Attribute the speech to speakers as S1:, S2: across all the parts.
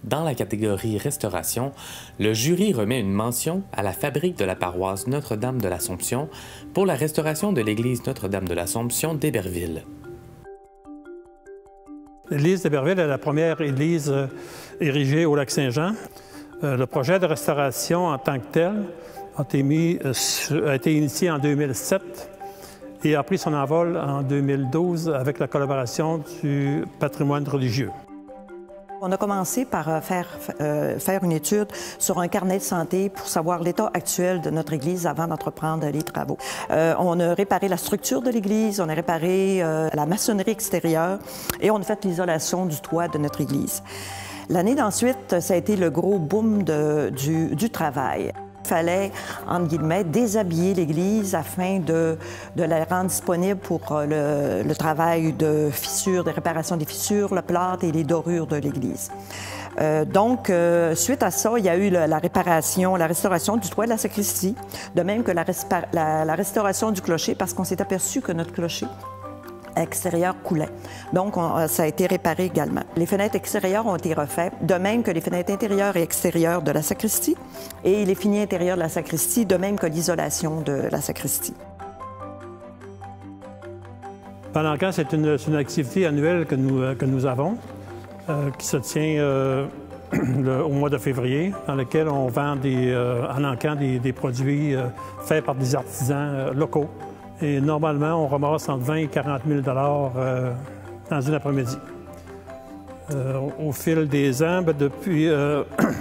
S1: Dans la catégorie Restauration, le jury remet une mention à la fabrique de la paroisse Notre-Dame de l'Assomption pour la restauration de l'église Notre-Dame de l'Assomption d'Héberville.
S2: L'église d'Héberville est la première église érigée au Lac-Saint-Jean. Le projet de restauration en tant que tel a été initié en 2007 et a pris son envol en 2012 avec la collaboration du patrimoine religieux.
S3: On a commencé par faire une étude sur un carnet de santé pour savoir l'état actuel de notre Église avant d'entreprendre les travaux. On a réparé la structure de l'Église, on a réparé la maçonnerie extérieure et on a fait l'isolation du toit de notre Église. L'année d'ensuite, ça a été le gros boom du travail. Il fallait, entre guillemets, déshabiller l'Église afin de la rendre disponible pour le travail de fissures, de réparation des fissures, le plâtre et les dorures de l'Église. Suite à ça, il y a eu la restauration du toit de la sacristie, de même que la restauration du clocher, parce qu'on s'est aperçu que notre clocher extérieur coulait. Donc, ça a été réparé également. Les fenêtres extérieures ont été refaites, de même que les fenêtres intérieures et extérieures de la sacristie et les finis intérieurs de la sacristie, de même que l'isolation de la sacristie.
S2: Pendant le camp, c'est une activité annuelle que nous avons, qui se tient au mois de février, dans lequel on vend en encamp des produits faits par des artisans locaux. Et normalement, on ramasse entre 20 et 40 000 dans une après-midi. Au fil des ans, depuis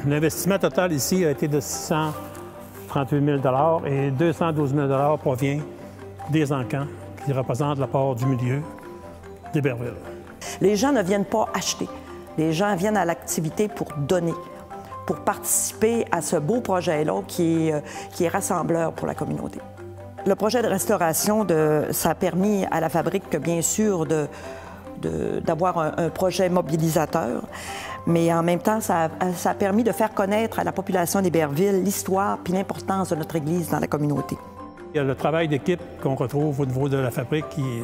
S2: l'investissement total ici a été de 638 000 et 212 000 provient des encamps qui représentent la part du milieu d'Héberville.
S3: Les gens ne viennent pas acheter. Les gens viennent à l'activité pour donner, pour participer à ce beau projet-là qui est rassembleur pour la communauté. Le projet de restauration, ça a permis à la fabrique, bien sûr, d'avoir un projet mobilisateur, mais en même temps, ça a permis de faire connaître à la population d'Héberville l'histoire et l'importance de notre Église dans la communauté.
S2: Il y a le travail d'équipe qu'on retrouve au niveau de la fabrique qui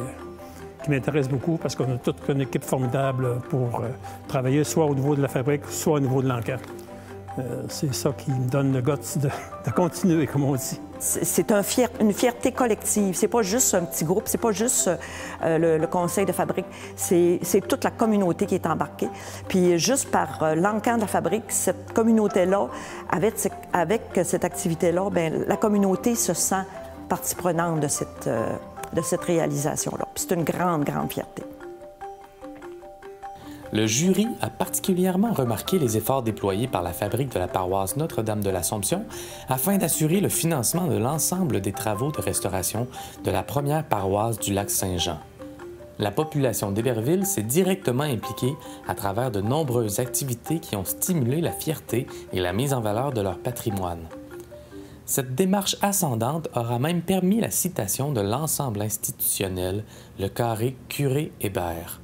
S2: m'intéresse beaucoup parce qu'on a toute une équipe formidable pour travailler soit au niveau de la fabrique, soit au niveau de l'encamp. C'est ça qui me donne le guts de continuer, comme on dit.
S3: C'est une fierté collective. C'est pas juste un petit groupe, c'est pas juste le conseil de fabrique, c'est toute la communauté qui est embarquée. Puis juste par l'encamp de la fabrique, cette communauté-là, avec cette activité-là, bien, la communauté se sent partie prenante de cette réalisation-là. C'est une grande, grande fierté.
S1: Le jury a particulièrement remarqué les efforts déployés par la fabrique de la paroisse Notre-Dame de l'Assomption afin d'assurer le financement de l'ensemble des travaux de restauration de la première paroisse du Lac-Saint-Jean. La population d'Héberville s'est directement impliquée à travers de nombreuses activités qui ont stimulé la fierté et la mise en valeur de leur patrimoine. Cette démarche ascendante aura même permis la citation de l'ensemble institutionnel, le carré Curé Hébert.